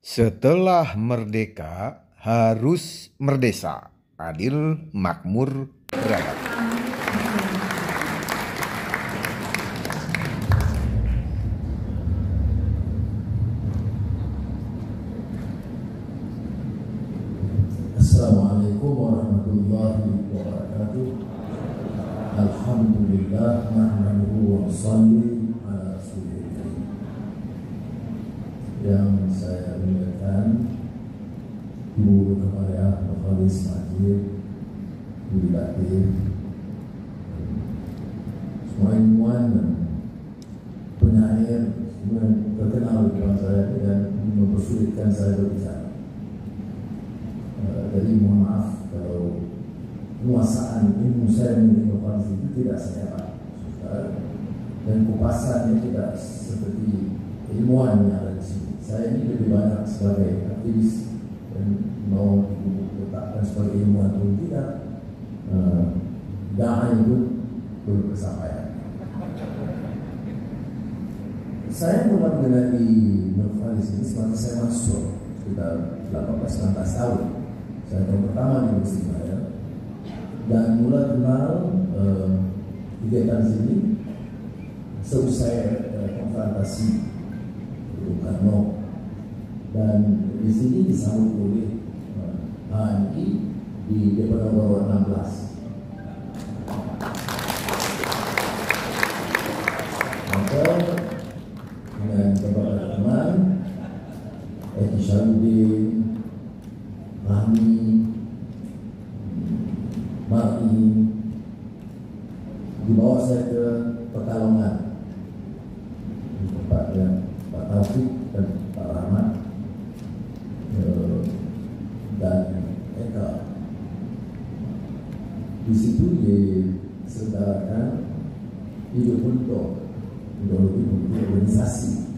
Setelah merdeka harus merdesa, adil, makmur, beradab. Assalamualaikum warahmatullahi wabarakatuh. Alhamdulillah nahmaduhu wa nusalli ala rasulillah. Yang saya muliakan Ibu Kepada Majelis Masjid, Ibu Latif, semua ilmuwan dan penyair semua yang terkenal di depan saya dan mempersulitkan saya berbicara. Jadi mohon maaf kalau penguasaan ilmu saya mengenai inovasi itu tidak saya dapat, dan kupasannya tidak seperti ilmuwan yang ada di sini. Saya ini lebih banyak sebagai aktivis dan mau ditetapkan sebagai ilmuwan pun tidak, jangan itu belum kesampaian. Saya mulai mengenai inovasi ini semasa saya masuk sekitar 18-19 tahun. Saya tahun pertama di Persibaya dan mulai kenal kegiatan sini seusai konfrontasi Bung Karno, dan di sini disambut oleh HMI di Depok nomor 16. Maka dengan beberapa teman Eki Syarudin, Rahmi, Mari, dibawa saya ke Pekalongan di tempatnya Pak Taufik dan Pak Rahmat dan Eka. Di situ diselenggarakan ide untuk ideologi politik organisasi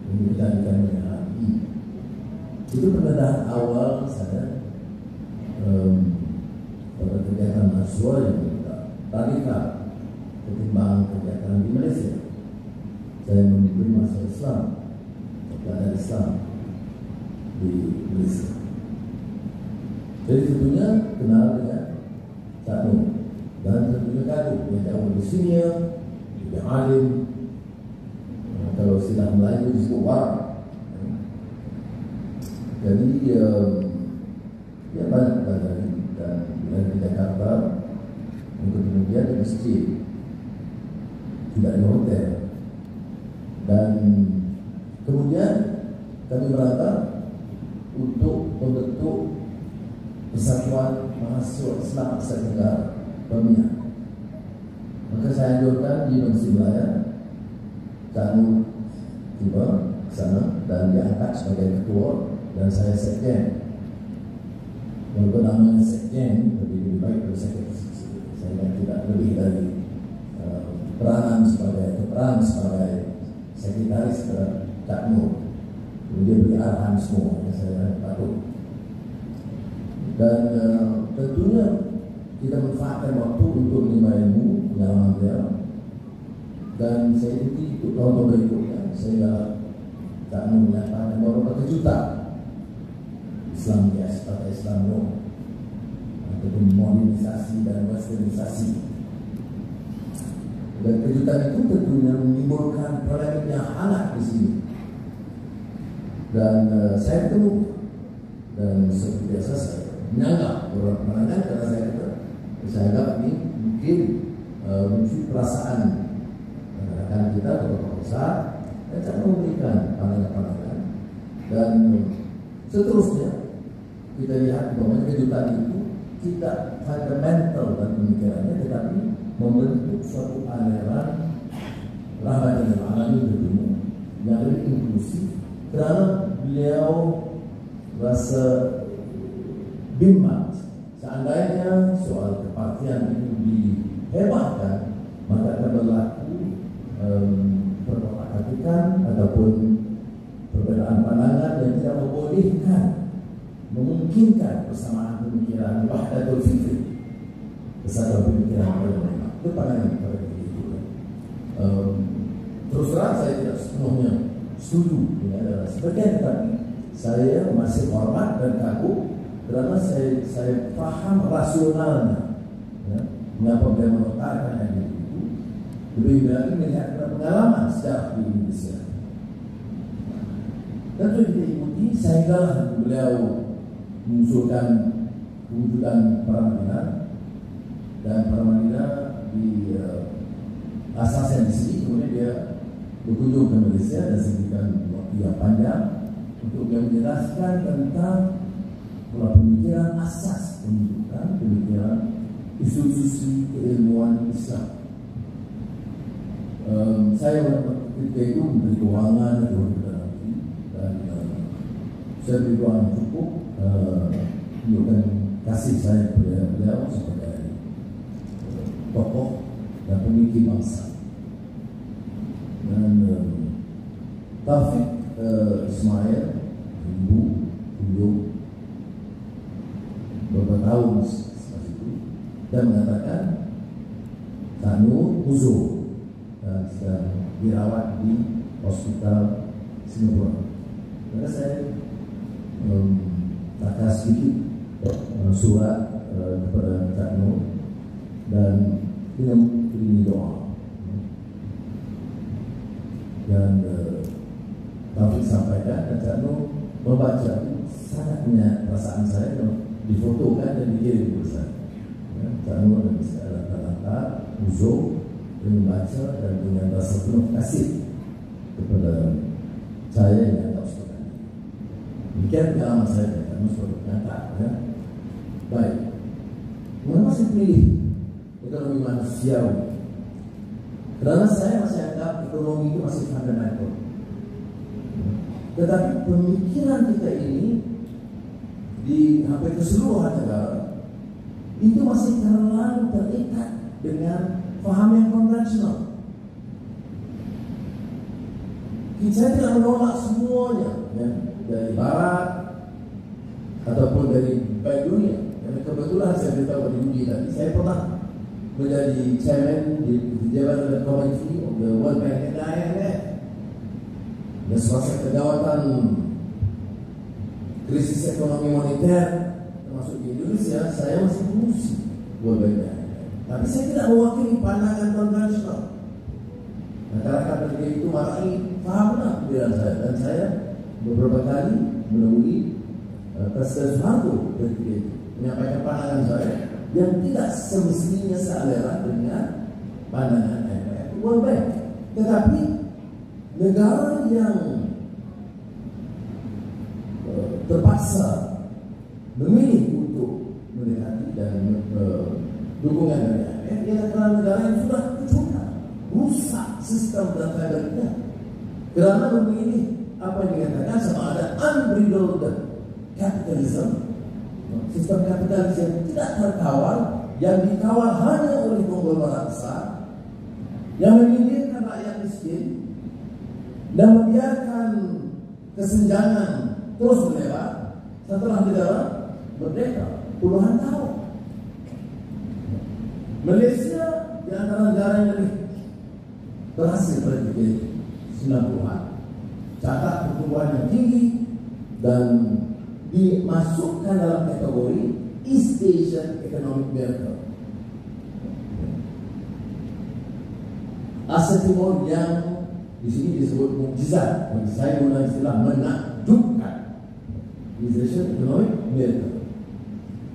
yang dijadikan dengan HMI. Itu pendataan awal saya pada kegiatan mahasiswa yang radikal ketimbang kegiatan di Malaysia. Saya memimpin mahasiswa Islam, pelajar Islam di Malaysia. Jadi tentunya kenal dengan Cak Nur dan tentunya kagum yang jauh lebih senior, lebih alim. Kalau istilah Melayu disebut warna. Jadi dia banyak pelajari dan di Jakarta untuk kemudian di masjid, tidak di hotel, dan kemudian kami berangkat untuk membentuk Persatuan Mahasiswa Islam Asia Tenggara PEMIA. Maka saya anjurkan di Persibaya Canu tiba ke sana dan diangkat sebagai ketua dan saya sekjen. Walaupun namanya sekjen lebih baik dari sekretaris, saya tidak lebih dari peran sebagai sekretaris Cak Nur. Dia beri arahan semua, saya patuh. Dan tentunya kita manfaatkan waktu untuk menimba ilmu pengalaman beliau. Dan saya ikuti untuk tahun berikutnya sehingga Cak Nur menyatakan beberapa kejutan Islam bias atau Islam no, ataupun modernisasi dan westernisasi. Dan kejutan itu tentunya menimbulkan polemik yang hangat di sini. Dan saya ketemu dan seperti biasa saya menyanggap beberapa pandangan karena saya anggap ini mungkin muncul perasaan rekan kita atau besar dan saya memberikan pandangan-pandangan. Dan seterusnya kita lihat bahwa kejutan itu tidak fundamental dan pemikirannya, tetapi membentuk suatu aliran rahmatan lil alamin bertemu yang lebih inklusif. Karena beliau rasa bimbang seandainya soal kepartian itu dihebahkan, maka akan berlaku perkotak-kotakan ataupun perbedaan pandangan yang tidak membolehkan, memungkinkan persamaan pemikiran wahdatul fikri, kesadaran pemikiran ulama. Itu pandangan pada itu. Terus terang saya tidak sepenuhnya setuju dengan sebagian, tetapi saya masih hormat dan kagum karena saya paham rasionalnya, ya, mengapa beliau meletakkan yang itu. Lebih lagi melihat pengalaman sejarah di Indonesia. Tentu kita ikuti sehingga beliau mengusulkan kewujudan Pramodina, dan Pramodina di asasnya di sini, kemudian dia berkunjung ke Malaysia dan sebutkan waktu yang panjang untuk menjelaskan tentang pola pemikiran asas pemikiran institusi keilmuan Islam. Saya ketika itu Menteri Keuangan dan saya berdoa cukup menunjukkan kasih saya kepada beliau sebagai tokoh dan pemikir bangsa. Dan Taufik Ismail beliau beberapa tahun setelah itu dan mengatakan Tanu Uzo dan sedang dirawat di hospital Singapura. Maka saya kata sedikit surat kepada Cak Nur dan ini doa. Dan Taufik sampaikan dan Cak Nur membaca, sangat punya perasaan saya difotokan dan dikirim ke saya. Cak Nur dan saya kata Uzo dan membaca dan dengan rasa penuh kasih kepada saya yang tak suka. Demikian pengalaman saya dan sebagai pengantar. Ya. Baik, mengapa saya pilih ekonomi manusiawi? Karena saya masih anggap ekonomi itu masih fundamental. Tetapi pemikiran kita ini di hampir keseluruhan negara itu masih terlalu terikat dengan paham yang konvensional. Saya tidak menolak semuanya, ya, dari Barat ataupun dari baik dunia. Dan kebetulan saya beritahu di dunia tadi, saya pernah menjadi chairman di Jabatan Committee of the World Bank and IMF. Dan semasa kegawatan krisis ekonomi moneter termasuk di Indonesia, saya masih mengurusi World Bank and IMF. Tapi saya tidak mewakili pandangan konvensional. Masyarakat ketika itu marahi pahamlah pembelian saya, dan saya beberapa kali menemui Presiden Soeharto ketika itu menyampaikan pandangan saya yang tidak semestinya sealera dengan pandangan IMF World Bank. Tetapi negara yang terpaksa memilih untuk mendekati dan dukungan dari IMF adalah negara yang sudah kecurah, rusak sistem dan fabriknya karena memilih apa yang dikatakan sama ada unbridled capitalism, sistem kapitalis yang tidak terkawal, yang dikawal hanya oleh konglomerat besar yang menyingkirkan rakyat miskin dan membiarkan kesenjangan terus melebar setelah negara merdeka puluhan tahun. Malaysia di antara negara yang lebih berhasil pada titik 90-an, catat pertumbuhan yang tinggi dan dimasukkan dalam kategori East Asian Economic Miracle. Asia Timur yang di sini disebut mukjizat, bagi saya guna istilah menakjubkan, East Asian Economic Miracle.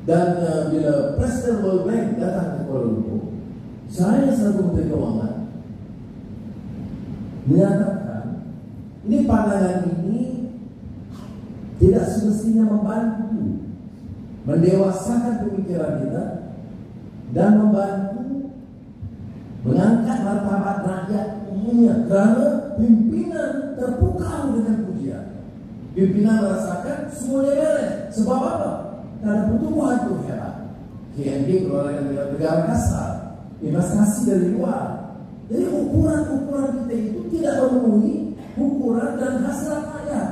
Dan bila Presiden World Bank datang ke Kuala Lumpur, saya selaku Menteri Keuangan menyatakan ini pandangan ini tidak semestinya membantu mendewasakan pemikiran kita dan membantu mengangkat martabat rakyat umumnya, karena pimpinan terpukau dengan pujian. Pimpinan merasakan semuanya beres. Sebab apa? Karena pertumbuhan itu hebat. KMG keluar dari negara kasar, investasi dari luar. Jadi ukuran-ukuran kita itu tidak memenuhi ukuran dan hasrat rakyat.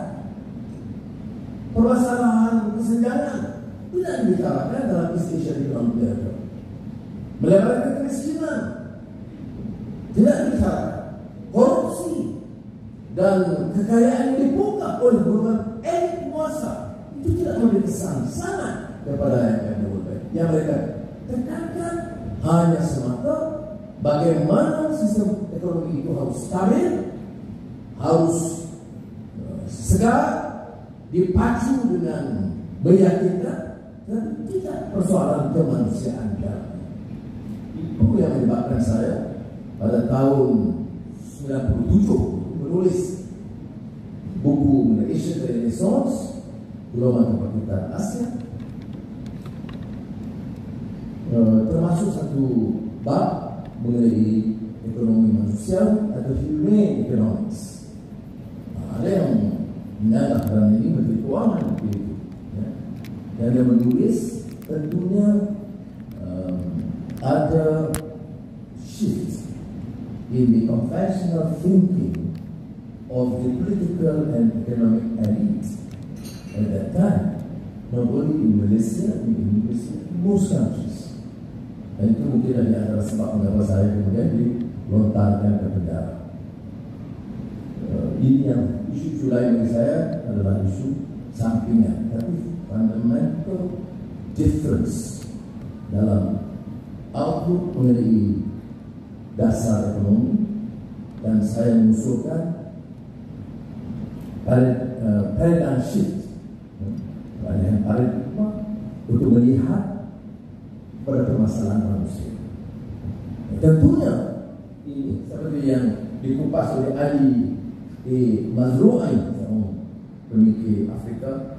Permasalahan kesenjangan tidak dibicarakan dalam East Asian Economic Miracle. Melebarkan kemiskinan tidak dibicarakan. Korupsi dan kekayaan yang dibuka oleh golongan elit mengambil kesan sangat kepada IMF dan World Bank. Yang mereka tekankan hanya semata bagaimana sistem ekonomi itu harus stabil, harus segar, dipacu dengan meyakinkan, dan tidak persoalan kemanusiaan dalamnya. Itu yang menyebabkan saya pada tahun 97 menulis buku mengenai Asian Renaissance, Gelombang Kebangkitan Asia, termasuk satu bab mengenai ekonomi manusia atau humane economics. Ada yang menganggap dalam ini Menteri Keuangan begitu, ya. Dan yang menulis tentunya ada shift in the conventional thinking of the political and economic elite at that time, not only in Malaysia, in Indonesia, in most countries. Dan itu mungkin ada antara sebab mengapa saya kemudian dilontarkan ke penjara. Ini yang isu lain bagi saya adalah isu sampingan, tapi fundamental difference dalam outlook mengenai dasar ekonomi, dan saya mengusulkan paradigm shift, paradigma untuk melihat pada permasalahan manusia. Tentunya ini seperti yang dikupas oleh Ali Mazrui, pemikir Afrika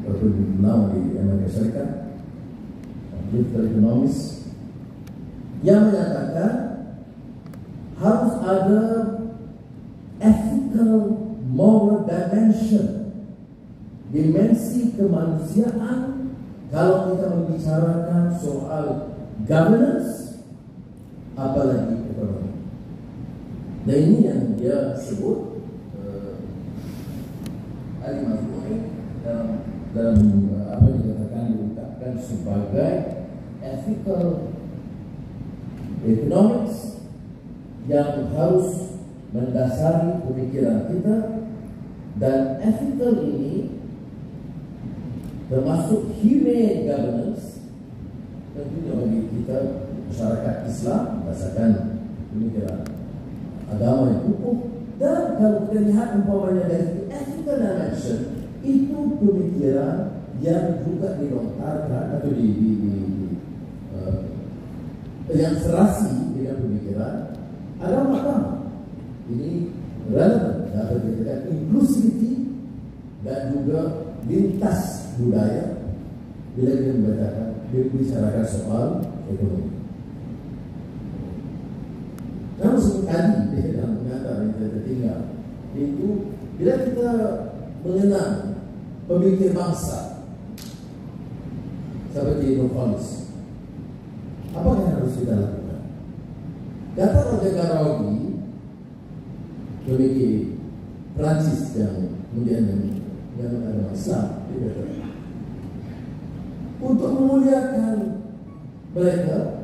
atau di Amerika Serikat, political economist, yang menyatakan harus ada ethical moral dimension, dimensi kemanusiaan kalau kita membicarakan soal governance, apalagi ekonomi. Dan ini yang dia sebut Ali Mazrui dalam apa yang dikatakan diungkapkan sebagai ethical economics yang harus mendasari pemikiran kita, dan ethical ini termasuk humane governance tentunya bagi kita masyarakat Islam berdasarkan pemikiran agama yang hukum. Dan kalau kita lihat umpamanya dari ethical dimension, itu pemikiran yang juga dilontarkan atau yang serasi dengan pemikiran agama. Ini relevan dapat dikatakan inclusivity dan juga lintas budaya bila kita membicarakan soal ekonomi. Namun seperti tadi dalam pengantar yang kita tertinggal, itu bila kita mengenal pemikir bangsa seperti Ibn Khalid, apa yang harus kita lakukan? Kata Raja Garawi, pemikir Prancis yang kemudian yang agama Islam, dia kata, untuk memuliakan mereka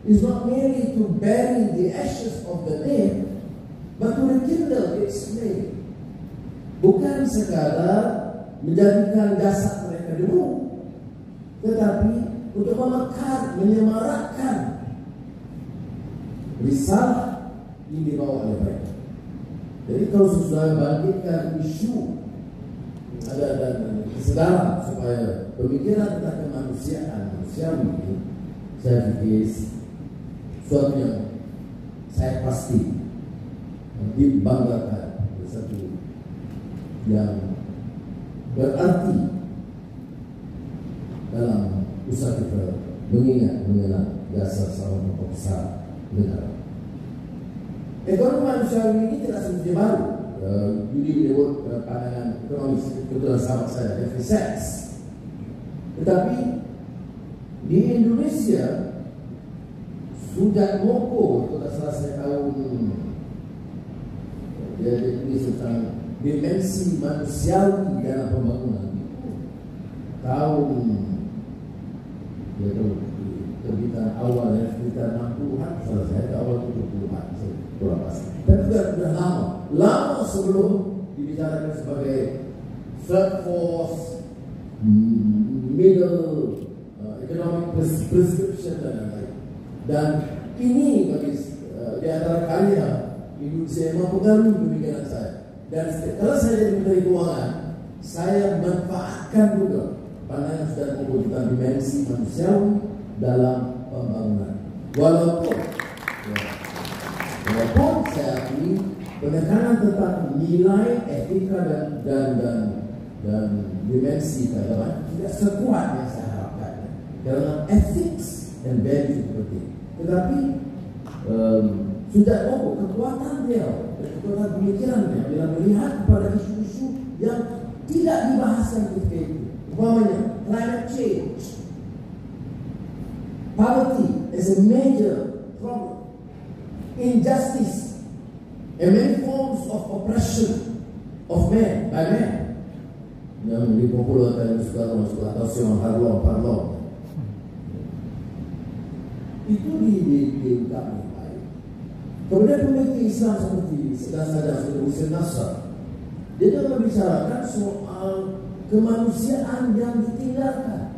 is not merely to bury the ashes of the dead, but to rekindle its flame. Bukan sekadar menjadikan jasad mereka debu, tetapi untuk memekar, menyemarakkan risalah yang dibawa oleh mereka. Jadi kalau sudah bangkitkan isu ada kesadaran supaya pemikiran tentang kemanusiaan manusiawi, saya pikir suatu yang saya pasti dibanggakan, satu yang berarti dalam usaha kita mengingat mengenal dasar seorang tokoh besar negara. Ekonomi manusiawi ini tidak semestinya baru. Judi menyebut pandangan ekonomis kebetulan sahabat saya, Jeffrey Sachs. Tetapi di Indonesia Sujat Moko itu tak salah saya tahun dia tulis tentang dimensi manusiawi dalam pembangunan tahun dia terbitan awal dari sekitar 60-an, salah saya awal 70-an berapa sih? Tapi sudah lama sebelum dibicarakan sebagai third force middle economic prescription dan lain-lain. Dan ini bagi di antara kalian Indonesia yang mempengaruhi pemikiran saya. Dan kalau saya jadi Menteri Keuangan, saya manfaatkan juga pandangan dan kebutuhan dimensi manusiawi dalam pembangunan. Walaupun saya akui penekanan tentang nilai etika dan dimensi keagamaan tidak sekuat yang saya harapkan. Karena ethics and values penting. Tetapi sudah kekuatan dia, kekuatan pemikiran dia bila melihat kepada isu-isu yang tidak dibahaskan ketika itu. Umpamanya climate change, poverty is a major problem, injustice, and many forms of oppression of man by man. Yang dipopularkan sekarang atau Sion Harlong Parlong itu diungkapkan baik. Kemudian pemimpin Islam seperti saudara Hussein Nasr, dia juga membicarakan soal kemanusiaan yang ditinggalkan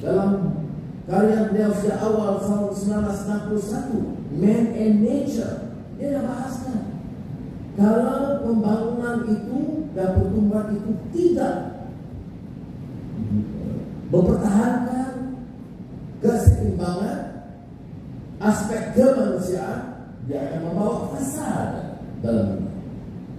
dalam karya beliau sejak awal tahun 1961, Man and Nature. Dia dah bahaskan kalau pembangunan itu dan pertumbuhan itu tidak mempertahankan keseimbangan aspek kemanusiaan, dia akan membawa fasad dalam dunia.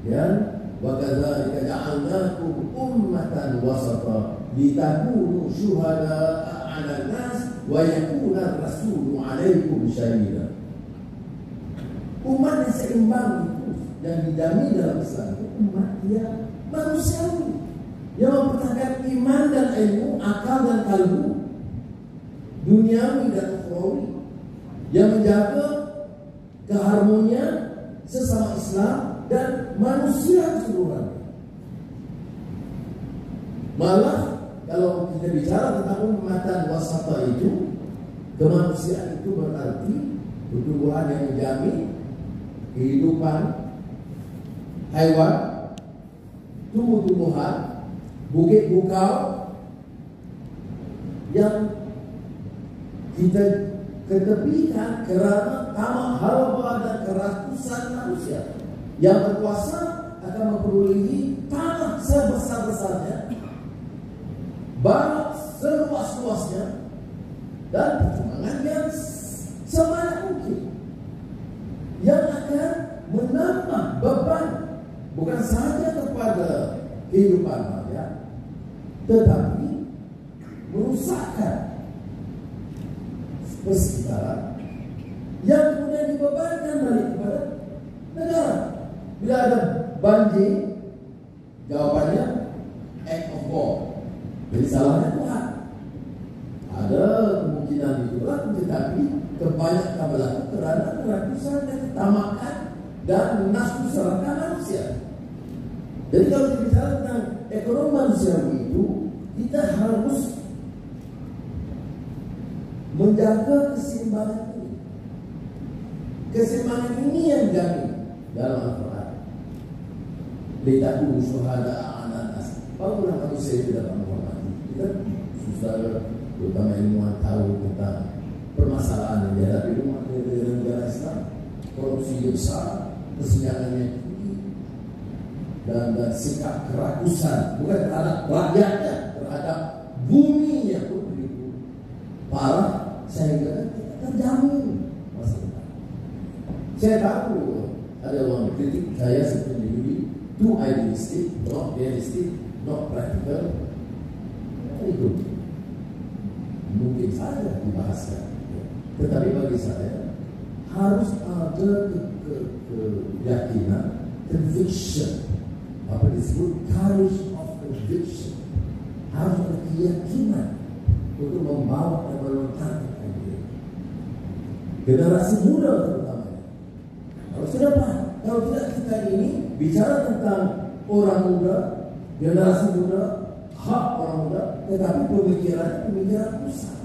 Dan wa kadzalika ja'alnakum ummatan wasata litakunu syuhada'a 'alan nas wa yakuna ar-rasulu 'alaikum syahida. Umat yang seimbang itu yang dijamin dalam Islam itu umat yang manusiawi, yang mempertahankan iman dan ilmu, akal dan kalbu, duniawi dan ukhrawi, yang menjaga keharmonian sesama Islam dan manusia keseluruhan. Malah kalau kita bicara tentang ummatan wasata itu, kemanusiaan itu berarti pertumbuhan yang menjamin kehidupan haiwan, tumbuh-tumbuhan, bukit bukau yang kita ketepikan kerana tamak harba dan kerakusan manusia. Yang berkuasa akan memperolehi tanah sebesar-besarnya, barat seluas-luasnya, dan perkembangan yang sebanyak mungkin, yang akan menambah beban bukan sahaja kepada kehidupan rakyat, tetapi merusakkan persekitaran yang kemudian dibebankan balik kepada negara. Bila ada banjir, jawapannya act of God. Jadi salahnya Tuhan. Ada kemungkinan itu berlaku, tetapi kebanyakan berlaku kerana kerakusan dan ketamakan dan nafsu seraka manusia. Jadi kalau kita bicara tentang ekonomi manusiawi itu, kita harus menjaga keseimbangan ini. Keseimbangan ini yang dijamin dalam Al-Quran. Litakunu syuhada'a 'alan nas. Bangunlah manusia itu dalam menghormati. Kita susah, terutama ilmuwan tahu tentang permasalahan yang dihadapi umat negara Islam. Korupsi besar, kesenjangan yang tinggi, dan sikap kerakusan bukan terhadap rakyatnya, terhadap buminya pun begitu parah sehingga tidak terjamin masa depan. Saya tahu ada orang kritik saya seperti ini, too idealistic, not realistic, not practical. Itu mungkin saja dibahaskan, tetapi bagi saya harus ada keyakinan, conviction, apa disebut courage of conviction. Harus ada keyakinan untuk membawa dan melontarkan diri. Generasi muda terutama harus dapat. Kalau tidak, kita ini bicara tentang orang muda, generasi muda, hak orang muda, tetapi pemikiran pusat,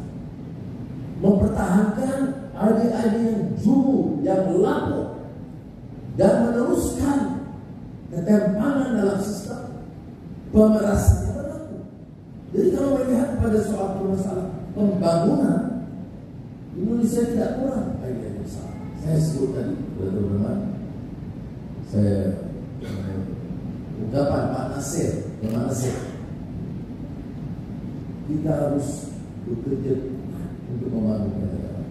mempertahankan ide-ide yang jumlah, yang lapuk, dan meneruskan ketimpangan dalam sistem pemerasan yang berlaku. Jadi kalau melihat pada soal masalah pembangunan, Indonesia tidak kurang idea besar. Saya sebut tadi, teman-teman, saya ungkapan Pak Nasir, kita harus bekerja untuk membangun negara.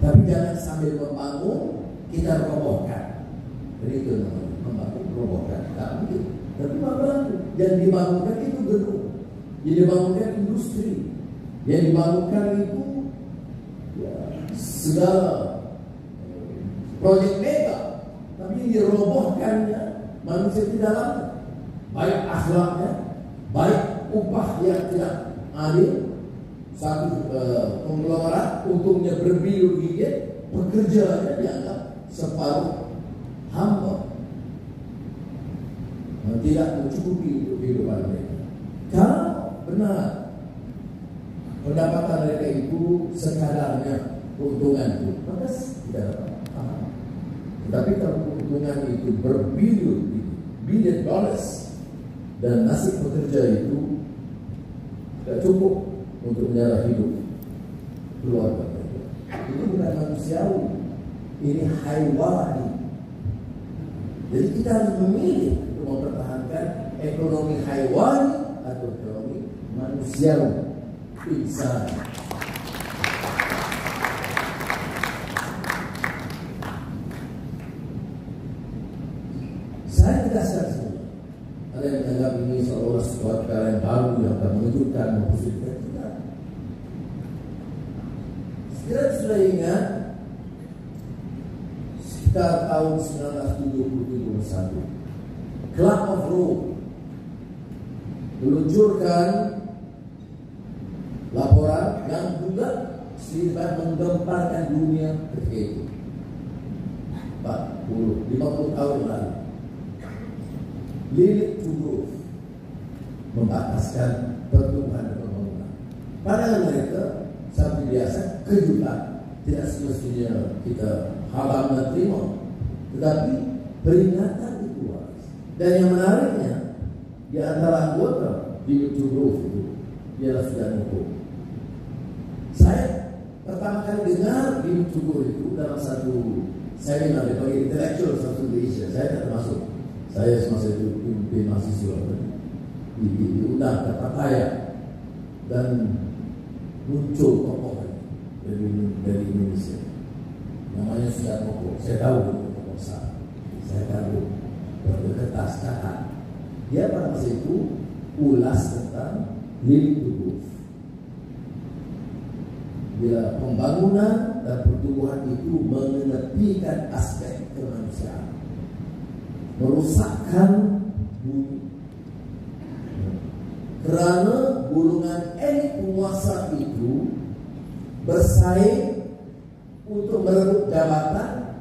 Tapi jangan sambil membangun kita robohkan. Jadi itu namanya membangun robohkan. Tapi yang dibangunkan itu gedung, yang dibangunkan industri, yang dibangunkan itu ya, segala proyek mega. Tapi yang dirobohkannya manusia di dalamnya, baik akhlaknya, baik upah yang tidak adil. Satu konglomerat untungnya berbilion ringgit, pekerjaannya dianggap separuh hamba, tidak mencukupi untuk kehidupan mereka. Kalau benar pendapatan mereka itu sekadarnya keuntungan itu, maka tidak apa-apa. Tetapi kalau keuntungan itu berbilion dollars dan nasib pekerja itu tidak cukup untuk menyala hidup keluarga mereka, ini bukan manusiawi, ini hayawani. Jadi kita harus memilih untuk mempertahankan ekonomi hayawani atau ekonomi manusiawi, insan. Saya tegaskan semua. Ada yang menganggap ini seolah sesuatu yang baru yang akan mengejutkan, memposisikan. Kita sudah ingat sekitar tahun 1971, Club of Rome meluncurkan laporan yang juga sedikit menggemparkan dunia ketika itu. 50 tahun lalu, Limit to Growth, membataskan pertumbuhan dan pembangunan. Pandangan mereka seperti biasa, kejutan, tidak semestinya kita halam dan terima, tetapi peringatan itu harus. Dan yang menariknya, di antara anggota Limit to Growth itu ialah sudah hukum. Saya pertama kali dengar Limit to Growth itu dalam satu seminar dari Intellectual Association. Saya tak termasuk. Saya semasa itu pimpin mahasiswa diundang ke Pattaya dan muncul tokoh dari Indonesia, namanya Sudarmoko. Saya tahu tokoh saya tahu berkertas kakak. Dia pada masa itu ulas tentang Limit to Growth. Bila pembangunan dan pertumbuhan itu mengenepikan aspek kemanusiaan, merusakkan bumi, kerana golongan elit penguasa itu bersaing untuk merebut jabatan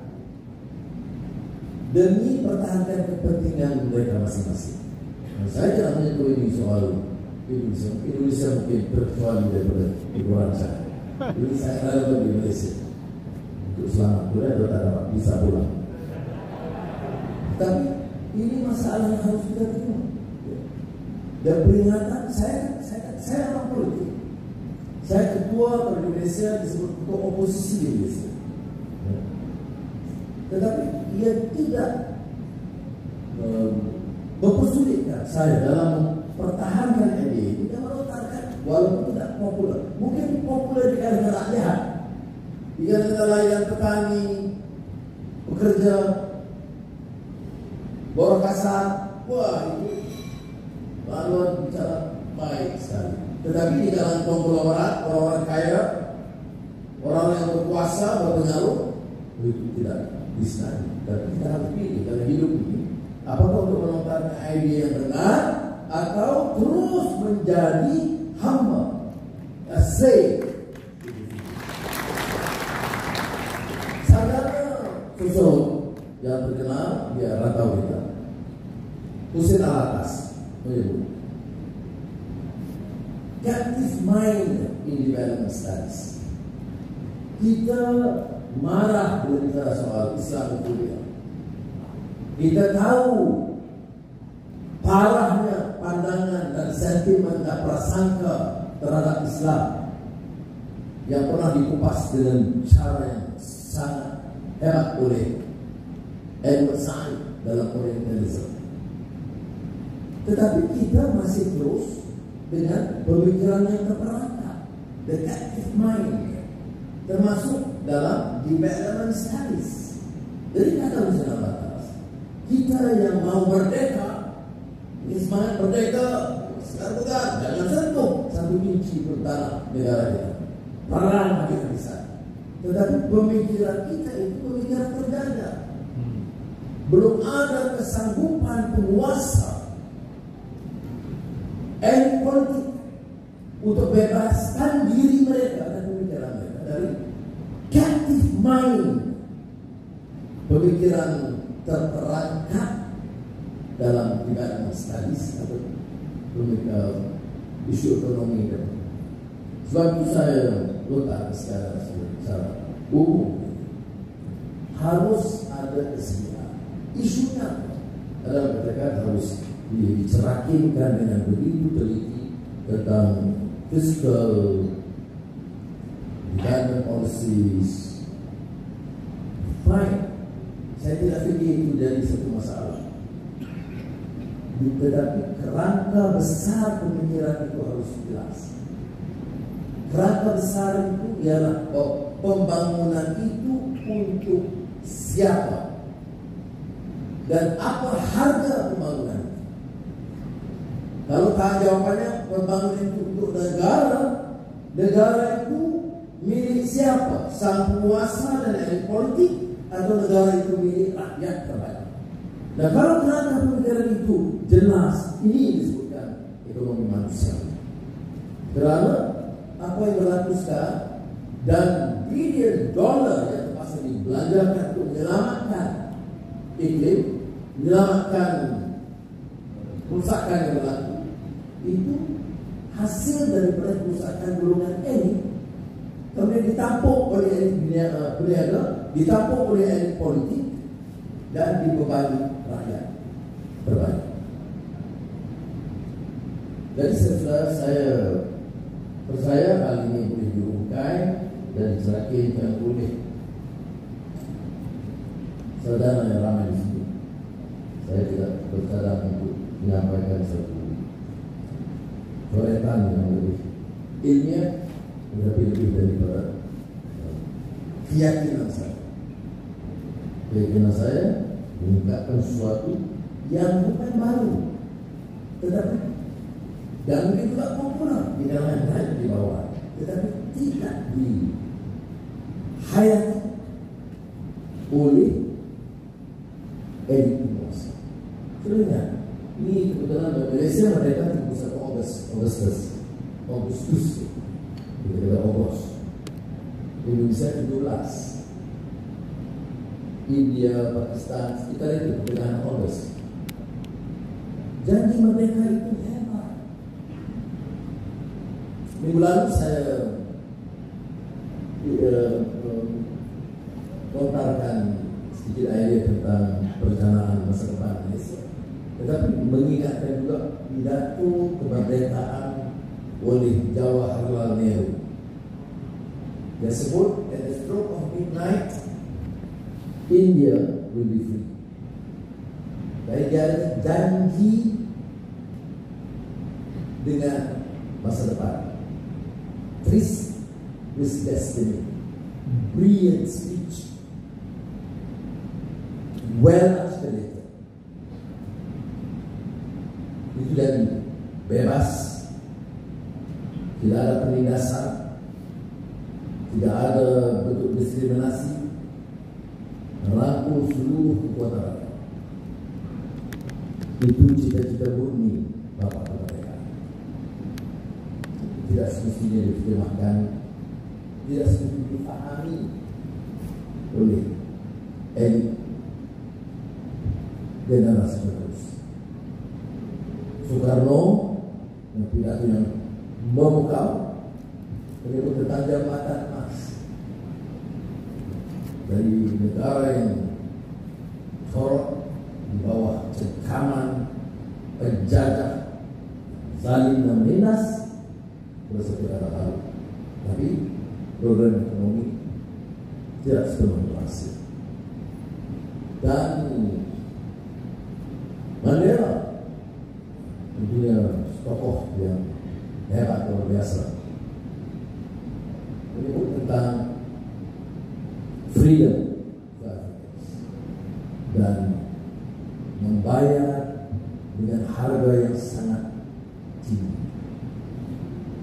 demi pertahankan kepentingan mereka masing-masing. Saya tidak menyebut ini soal Indonesia mungkin terkecuali daripada ukuran saya. Ini saya adalah di Malaysia untuk selamat boleh atau tak dapat bisa pulang. Tapi ini masalah yang harus kita terima. Dan peringatan saya orang politik. Saya ketua Indonesia disebut ketua oposisi di Indonesia. Tetapi ia tidak mempersulitkan saya dalam mempertahankan ide ini dan melontarkan walaupun tidak populer. Mungkin populer di kalangan rakyat, di kalangan nelayan, petani, pekerja, buruh kasar. Wah, itu laluan bicara baik sekali. Tetapi di dalam konglomerat, orang-orang kaya, orang yang berkuasa, berpengaruh, itu tidak bisa. Tapi kita harus pilih dalam hidup ini, apakah untuk melontarkan ide yang benar atau terus menjadi hamba, slave. Saudara sosok yang terkenal dia rantau kita, Husain Alatas menyebut captive mind in development studies. Kita marah berbicara soal Islamofobia. Kita tahu parahnya pandangan dan sentimen dan prasangka terhadap Islam yang pernah dikupas dengan cara yang sangat hebat oleh Edward Said dalam Orientalism. Tetapi kita masih terus dengan pemikiran yang terperangkap, the captive mind, termasuk dalam development studies. Jadi kata Hussein Alatas, kita yang mau merdeka, ini semangat merdeka, sekarang bukan, jangan sentuh satu inci pun tanah negara kita. Perang habis-habisan. Tetapi pemikiran kita itu pemikiran terjaga. Belum ada kesanggupan penguasa elit politik untuk bebaskan diri mereka dan pemikiran mereka dari captive mind, pemikiran terperangkap dalam development studies atau isu ekonomi. Sebab itu saya letak secara umum harus ada kesediaan. Isunya adalah mereka harus dicerakinkan dengan begitu teliti tentang fiscal development policies. Fine, saya tidak fikir itu jadi satu masalah. Tetapi kerangka besar pemikiran itu harus jelas. Kerangka besar itu ialah pembangunan itu untuk siapa dan apa harga pembangunan. Kalau tanya jawabannya pembangunan itu untuk negara, negara itu milik siapa? Sang penguasa dan elit politik, atau negara itu milik rakyat terbaik? Dan kalau kerangka pemikiran itu jelas, ini disebutkan ekonomi manusia. Kerana apa yang berlaku sekarang dan billion dollar yang terpaksa dibelanjakan untuk menyelamatkan iklim, menyelamatkan kerusakan yang berlaku, itu hasil daripada kerusakan golongan elit, kemudian ditampung oleh elit berniaga, ditampung oleh elit politik, dan dibebani rakyat terbaik. Jadi saya percaya hal ini boleh diungkai dan diserakinkan oleh saudara yang ramai di sini. Saya tidak bercadang untuk menyampaikan satu coretan yang lebih ilmiah, tetapi lebih daripada keyakinan saya. Keyakinan saya mengungkapkan sesuatu yang bukan baru, tetapi dan mungkin juga populer di kalangan di bawah, tetapi tidak dihayati oleh elit penguasa. Sebenarnya ini kebetulan Malaysia mereka 31 Agustus, kita Ogos. Indonesia 17. India, Pakistan, sekitar itu pertengahan Ogos. Janji merdeka itu hebat. Minggu lalu saya lontarkan sedikit idea tentang perencanaan masa depan Malaysia. Tetapi mengingatkan juga pidato kemerdekaan oleh Jawaharlal Nehru. Dia sebut, at the stroke of midnight, India will be free. Jadi dia ada janji dengan masa depan. Tryst with destiny. Brilliant speech. Well articulated. Itu jadi bebas, tidak ada penindasan, tidak ada bentuk diskriminasi, merangkul seluruh kekuatan rakyat. Itu cita-cita murni Bapak kemerdekaan. Tidak semestinya diterjemahkan, tidak semestinya dipahami oleh elit generasi penerus. Soekarno yang pidato yang memukau menyebut tentang jabatan emas dari negara yang sorot di bawah cengkaman penjajah saling menindas seperti kata lalu, tapi program ekonomi tidak sepenuhnya berhasil. Dan Mandela tentunya tokoh yang hebat luar biasa, menyebut tentang freedom dan membayar dengan harga yang sangat tinggi.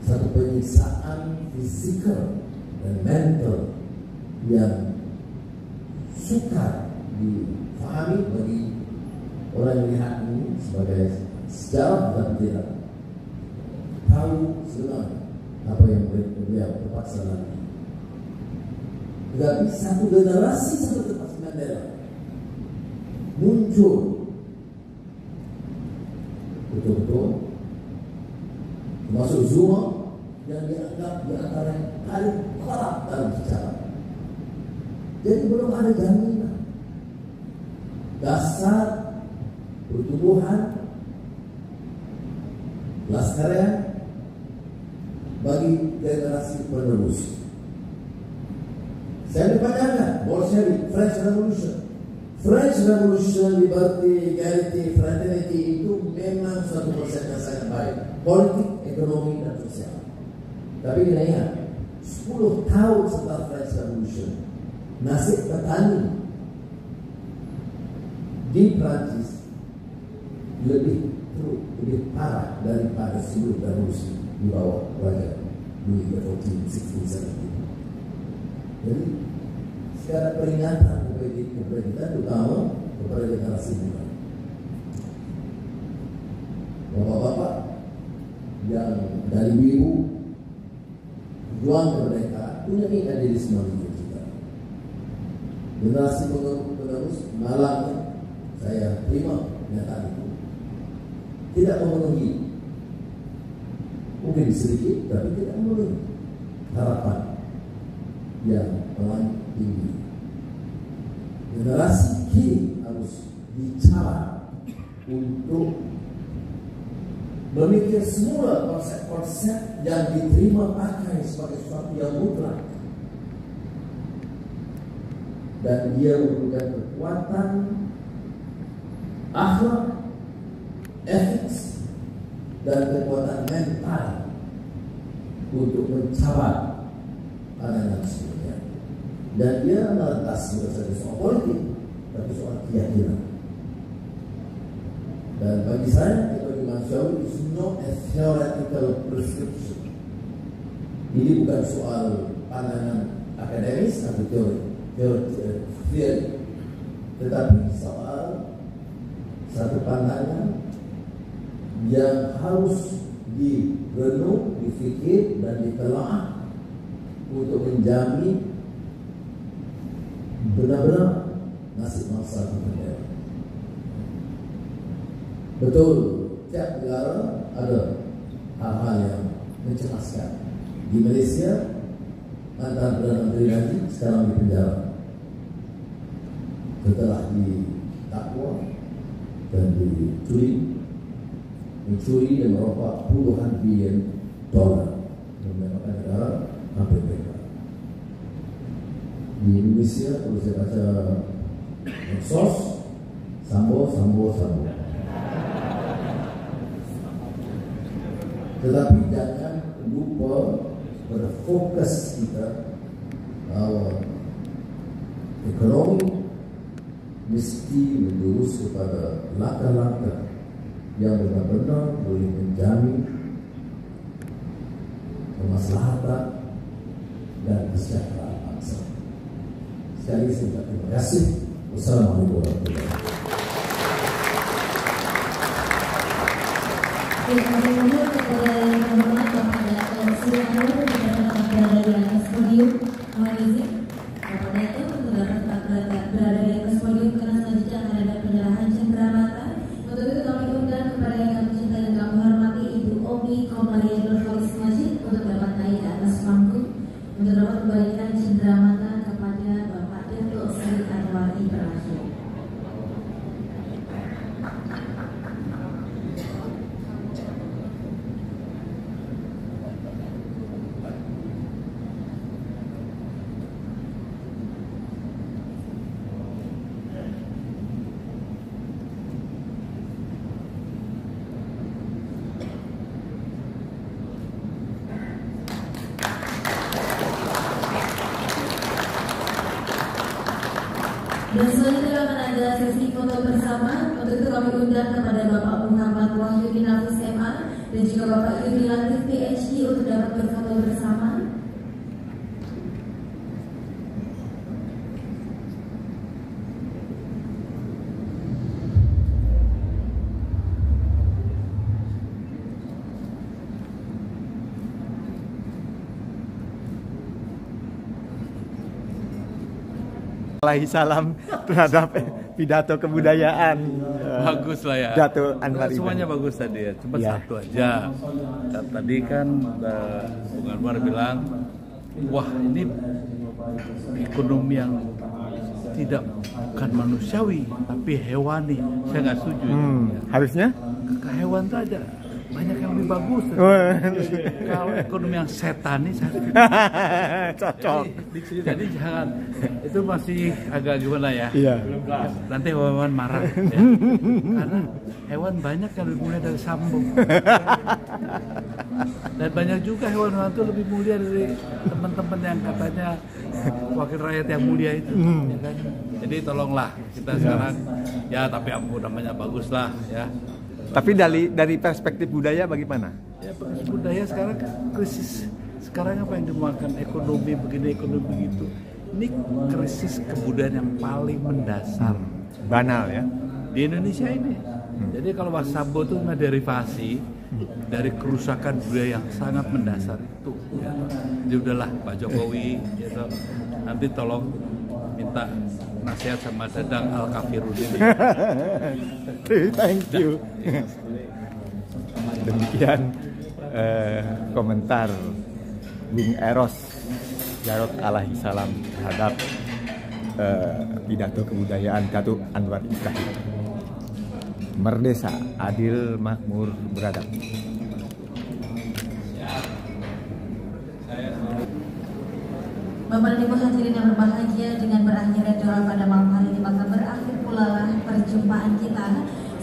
Satu penyiksaan fisikal dan mental yang sukar difahami bagi orang yang melihat ini sebagai sejarah dan tidak tahu sebenarnya apa yang beliau terpaksa lalui. Tetapi satu generasi seperti Mandela muncul betul-betul, termasuk Zuma yang dianggap di antara yang paling kuat dalam sejarah. Jadi belum ada jaminan dasar pertumbuhan kelas karya bagi generasi penerus. Saya dipanjangkan Bolshevik, French Revolution. French Revolution, liberty, equality, fraternity itu memang suatu proses yang sangat baik, politik, ekonomi, dan sosial. Tapi kita ingat, 10 tahun setelah French Revolution, nasib petani di Prancis lebih parah daripada sebelum revolusi di bawah Raja Louis XIV. Jadi secara peringatan kepada kita, terutama kepada generasi muda, bapak-bapak yang dari ibu berjuang kemerdekaan punya idealisme kita. Generasi penerus malangnya saya terima kenyataan itu tidak memenuhi, mungkin sedikit tapi tidak memenuhi harapan yang paling tinggi. Generasi kini harus bicara untuk memikir semula konsep-konsep yang diterima pakai sebagai sesuatu yang mutlak, dan dia membutuhkan kekuatan akhlak, etik, dan kekuatan mental untuk mencapai pandangan sebenarnya. Dan dia melantas bukan saja soal politik, tapi soal keyakinan. Dan bagi saya, ekonomi manusiawi is not a theoretical prescription. Ini bukan soal pandangan akademis atau teori, tetapi soal satu pandangan yang harus direnung, dipikir, dan ditelaah untuk menjamin benar-benar nasib bangsa kita. Betul, tiap negara ada hal-hal yang mencemaskan. Di Malaysia, mantan Perdana Menteri Najib sekarang di penjara setelah didakwa dan mencuri dan merokok puluhan bilion dolar dan menyebabkan negara hampir bebas. Di Indonesia, kalau saya baca medsos, Sambo. Tetapi jangan lupa pada fokus kita bahwa ekonomi mesti menjurus kepada langkah-langkah yang benar-benar boleh menjamin kemaslahatan dan kesejahteraan bangsa. Sekali lagi saya terima kasih. Wassalamualaikum warahmatullahi wabarakatuh. Terima kasih kepada yang terhormat Bapak Dato' Sri Anwar yang berada di atas podium. Mohon izin Bapak Dato' untuk dapat berada di atas podium karena selanjutnya akan ada penyerahan cenderamata. Untuk itu kami undang kepada yang kami cintai dan kami hormati Ibu Omi Komariah Nurholis Majid untuk dapat naik ke atas panggung untuk dapat memberikan cenderamata kepada Bapak Dato' Sri Anwar Ibrahim. Dan selanjutnya akan ada sesi foto bersama. Untuk itu kami undang kepada Bapak Muhammad Wahyu bin Hafiz MA dan juga Bapak Yudi Latif PhD untuk dapat berfoto bersama. Alaihi salam terhadap pidato kebudayaan. Bagus lah ya. Dato' Anwar Semuanya Ibrahim. bagus tadi ya. Cuma Ya. satu aja. Tadi kan Bung Anwar bilang, wah ini ekonomi yang tidak bukan manusiawi tapi hewani. Saya nggak setuju. Harusnya? Ke hewan tuh ada banyak yang lebih bagus. Kalau ekonomi yang setani saya Cocok. jadi jangan, itu masih agak gimana ya. Iya. Nanti hewan marah ya. Karena hewan banyak yang lebih mulia dari sambung. Dan banyak juga hewan-hewan itu lebih mulia dari teman-teman yang katanya wakil rakyat yang mulia itu, ya kan? Jadi tolonglah kita sekarang ya, tapi ampun namanya bagus lah ya. Tapi dari perspektif budaya bagaimana? Ya budaya sekarang kan krisis. Sekarang apa yang dimakan ekonomi begini, ekonomi begitu. Ini krisis kebudayaan yang paling mendasar. Banal ya. Di Indonesia ini. Jadi kalau Mas Sambo itu derivasi dari kerusakan budaya yang sangat mendasar itu. Ya. Jadi udahlah Pak Jokowi, gitu. Nanti tolong minta nasihat sama Dadang Al-Kafirun ini. Thank you. Demikian komentar Bung Eros Jarod alaihi salam terhadap pidato kebudayaan Dato' Anwar Ibrahim. Merdesa, adil, makmur, beradab. Bapak dan Ibu hadirin yang berbahagia, dengan berakhirnya doa pada malam hari ini maka berakhir pula lah perjumpaan kita.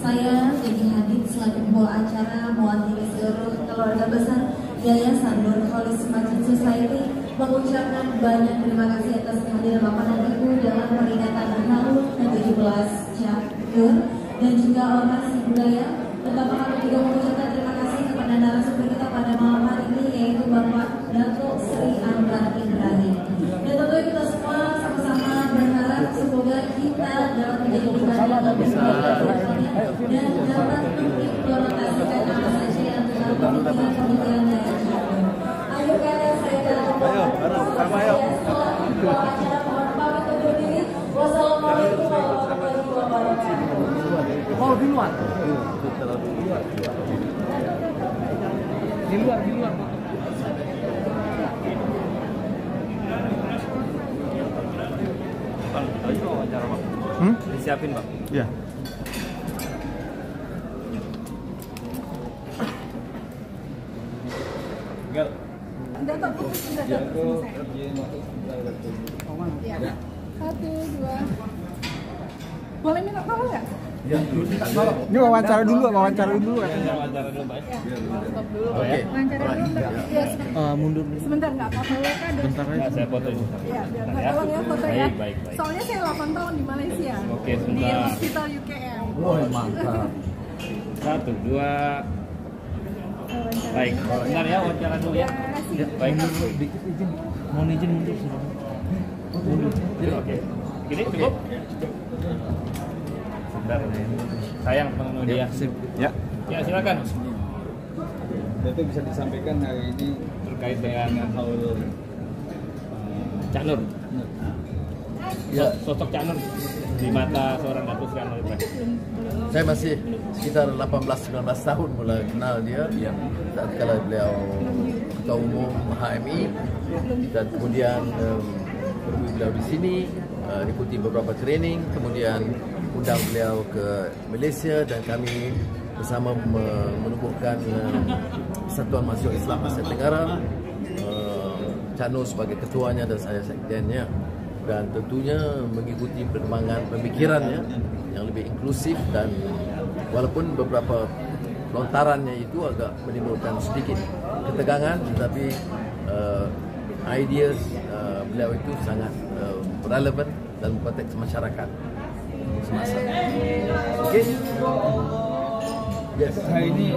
Saya Peggy Hadid selaku pembawa acara mewakili seluruh keluarga besar Yayasan Nur Kholis Masjid Society mengucapkan banyak terima kasih atas kehadiran Bapak dan Ibu dalam peringatan HUT ke-17 Catur dan juga orasi budaya. Tetap kami juga mengucapkan terima kasih kepada narasumber kita pada malam hari ini, yaitu Bapak Dato' Sri Anwar Ibrahim. Dan tentu kita semua sama-sama berharap semoga kita dapat menjadi pribadi yang lebih baik dan dapat mengimplementasikan apa saja yang telah pemikiran dari Catur. Ayo kalian, saya dalam ayo. Setelah acara mohon pamit undur diri. Wassalamualaikum warahmatullahi wabarakatuh. Oh di luar. Di luar. Bang, itu wawancara Bang. Disiapin Bang. Ya. Dato' fokus sudah selesai. Ya. 1, 2. Boleh minta tolong nggak? Ini wawancara dulu katanya. Stop dulu. Wawancara dulu. Ya, Mundur. sebentar nggak apa-apa ya kan? Bentar aja. Saya foto ini. Ya, biar nggak tolong ya foto ya. Baik. Soalnya saya 8 tahun di Malaysia. Oke, Di sebentar. Hospital UKM. Oh, mantap. 1, 2. Baik. Bentar ya, wawancara dulu ya. Ya, Baik. Dikit izin. Mohon izin mundur. Oke. Gini cukup. Sebentar. Sayang pengen dia. Ya. Ya, silakan. Itu bisa disampaikan hari ini Terkait dengan haul Cak Nur. Ya, sosok Cak Nur di mata seorang Dato' Sri Anwar Ibrahim. Saya masih sekitar 18-19 tahun mulai kenal dia. Saat kala beliau ketua umum HMI dan kemudian beliau di sini ikuti beberapa training, kemudian undang beliau ke Malaysia dan kami bersama menubuhkan Persatuan Mahasiswa Islam Asia Tenggara, Cak Nur sebagai ketuanya dan saya sekjennya, dan tentunya mengikuti perkembangan pemikirannya yang lebih inklusif, dan walaupun beberapa lontarannya itu agak menimbulkan sedikit ketegangan, tetapi ideas beliau itu sangat relevan dalam konteks masyarakat semasa. Oke? Yes. Hari ini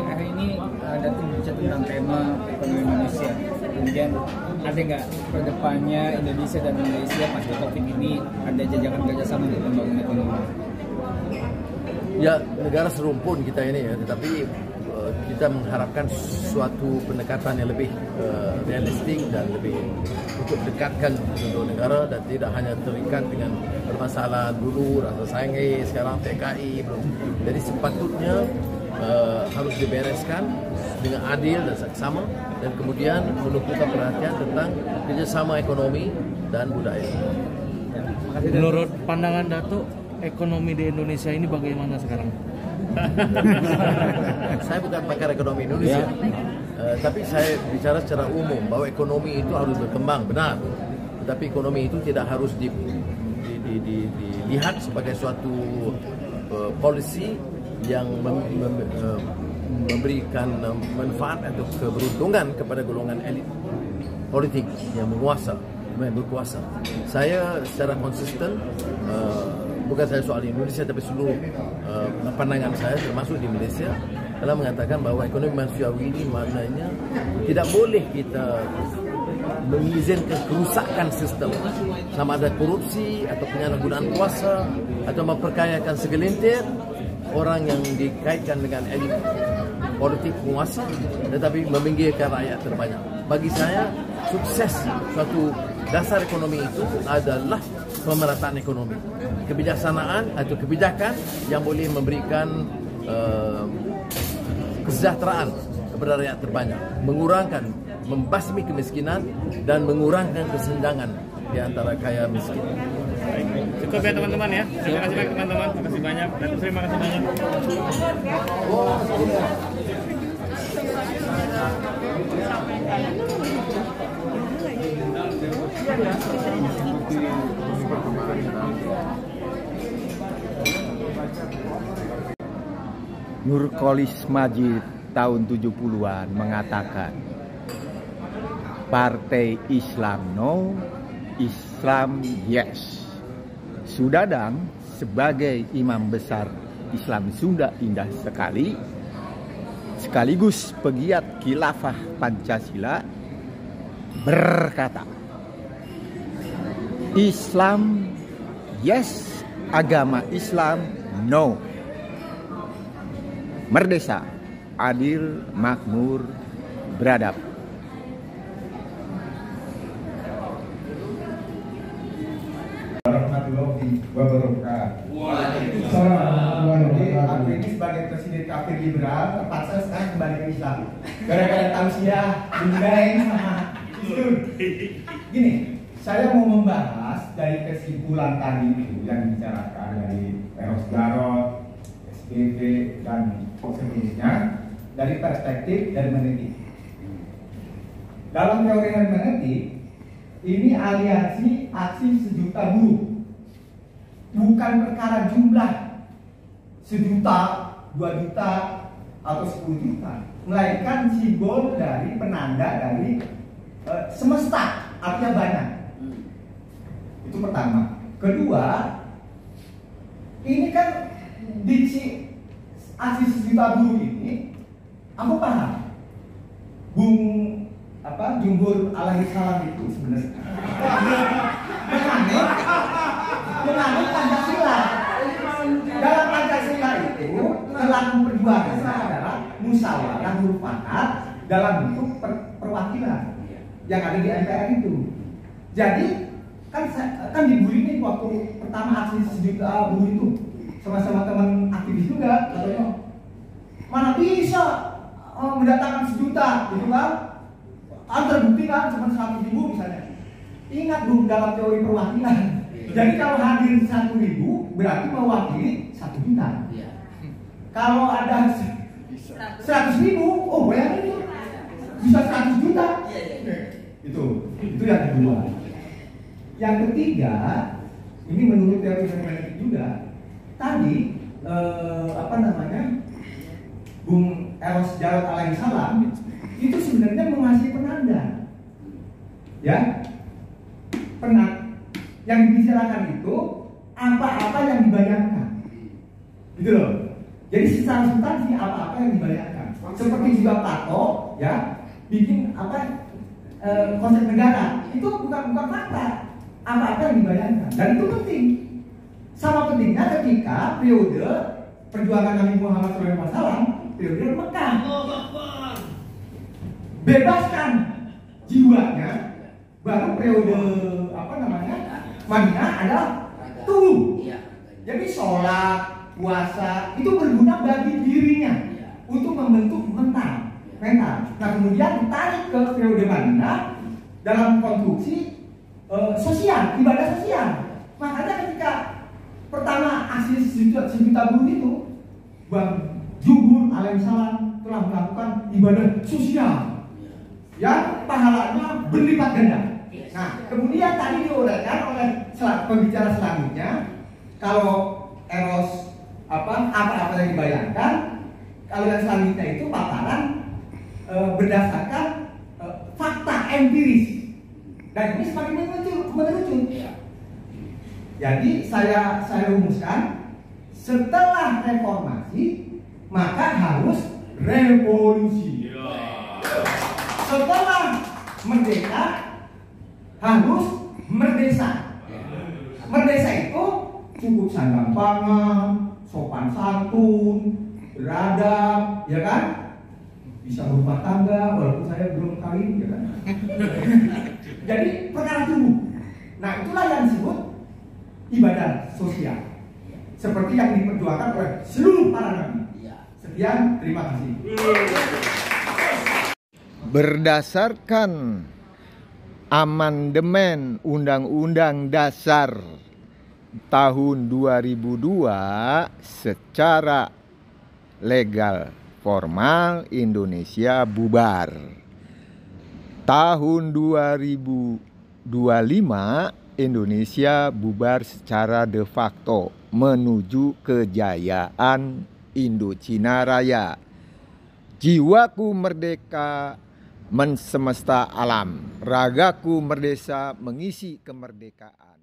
Datuk bicara tentang tema ekonomi Indonesia. Kemudian ada nggak ke depannya Indonesia dan Malaysia pasca Covid ini ada jajakan kerjasama untuk membangun ekonomi? Ya, negara serumpun kita ini ya, tetapi kita mengharapkan suatu pendekatan yang lebih realistik dan lebih untuk dekatkan kedua negara dan tidak hanya terikat dengan permasalahan dulu rasa saingi, sekarang PKI belum. Jadi sepatutnya harus dibereskan dengan adil dan seksama dan kemudian menumpukan perhatian tentang kerjasama ekonomi dan budaya. Menurut pandangan Datuk, ekonomi di Indonesia ini bagaimana sekarang? Saya bukan pakar ekonomi Indonesia, tapi saya bicara secara umum bahwa ekonomi itu harus berkembang, benar. Tetapi ekonomi itu tidak harus dilihat sebagai suatu polisi yang memberikan manfaat atau keberuntungan kepada golongan elit politik yang berkuasa. Saya secara konsisten, bukan saya soal Indonesia tapi seluruh pandangan saya termasuk di Malaysia telah mengatakan bahwa ekonomi manusiawi ini maknanya tidak boleh kita mengizinkan kerusakan sistem, sama ada korupsi atau penyalahgunaan kuasa atau memperkayakan segelintir orang yang dikaitkan dengan elit politik penguasa tetapi meminggirkan rakyat terbanyak. Bagi saya sukses suatu dasar ekonomi itu adalah pemerataan ekonomi, kebijaksanaan atau kebijakan yang boleh memberikan kesejahteraan kepada rakyat terbanyak, membasmi kemiskinan dan mengurangkan kesenjangan di antara kaya miskin. Cukup ya teman-teman ya. Terima kasih banyak teman-teman. Terima kasih banyak. Dan terima kasih banyak. Nurkolis Majid tahun 70-an mengatakan Partai Islam no, Islam yes. Sudadang sebagai imam besar Islam Sunda Indah sekali, sekaligus pegiat khilafah Pancasila, berkata, Islam yes, agama Islam no. Merdesa, adil, makmur, beradab. Aku ini sebagai presiden kafir liberal terpaksa sekarang kembali ke Islam gara-gara tausiah bundain sama Islam. Gini, saya mau membahas dari kesimpulan tadi itu yang dibicarakan dari Eros Jarot, SPP dan seterusnya dari perspektif hermeneutik. Dalam teori hermeneutik ini aliansi aksi sejuta buruh, bukan perkara jumlah 1 juta, 2 juta, atau 10 juta, melainkan simbol dari penanda dari semesta, artinya banyak. Itu pertama. Kedua, ini kan diksi aksi 1 juta buruh ini, aku paham. Jumhur alaihi salam itu sebenarnya menganut Pancasila. Dalam Pancasila itu pelaku perjuangan adalah musyawarah mufakat dalam bentuk perwakilan yang ada di MPR itu. Jadi kan dibully nih waktu pertama aksi 1 juta buruh itu sama-sama teman aktivis juga, katanya mana bisa mendatangkan 1 juta gitu kan? Terbukti kan cuma 100.000 misalnya. Ingat dong dalam teori perwakilan. Jadi kalau hadir 1.000 berarti mewakili 1 juta. Kalau ada 100.000, oh bayangin bisa 100 juta. Itu yang kedua. Yang ketiga, ini menurut teori hermeneutik juga. Tadi Bung Eros Jarot alaihi salam itu sebenarnya mengasih penanda, ya, yang dibicarakan itu apa-apa yang dibayangkan. Gitu loh. Jadi secara substansi apa-apa yang dibayangkan. Seperti juga Plato ya, bikin konsep negara. Itu bukan fakta. Apa-apa yang dibayangkan. Dan itu penting. Sama pentingnya ketika periode perjuangan Nabi Muhammad SAW, periode Mekah. Bebaskan jiwanya, baru periode Madinah adalah tunggu. Jadi sholat, puasa itu berguna bagi dirinya untuk membentuk mental. Nah kemudian ditarik ke periode Madinah dalam konstruksi sosial, ibadah sosial. Makanya ketika pertama aksi sejuta buruh itu, Bang Jumhur alaihissalam telah melakukan ibadah sosial yang pahalanya berlipat ganda. Nah, kemudian tadi diuraikan oleh pembicara selanjutnya, kalau eros apa-apa yang dibayangkan, kalau yang selanjutnya itu paparan berdasarkan fakta empiris, dan ini semakin mengerucut. Jadi saya rumuskan, setelah reformasi maka harus revolusi. Setelah merdeka harus merdesa. Merdesa itu cukup sandang pangan, sopan santun, beradab, ya kan? Bisa berumah tangga, walaupun saya belum kawin, ya kan? Jadi perkara tubuh. Nah itulah yang disebut ibadah sosial, seperti yang diperjuangkan oleh seluruh para nabi. Sekian, terima kasih. Berdasarkan amandemen Undang-Undang Dasar tahun 2002 secara legal formal Indonesia bubar. Tahun 2025 Indonesia bubar secara de facto menuju kejayaan Indochina Raya. Jiwaku merdeka mensemesta alam, ragaku merdesa mengisi kemerdekaan.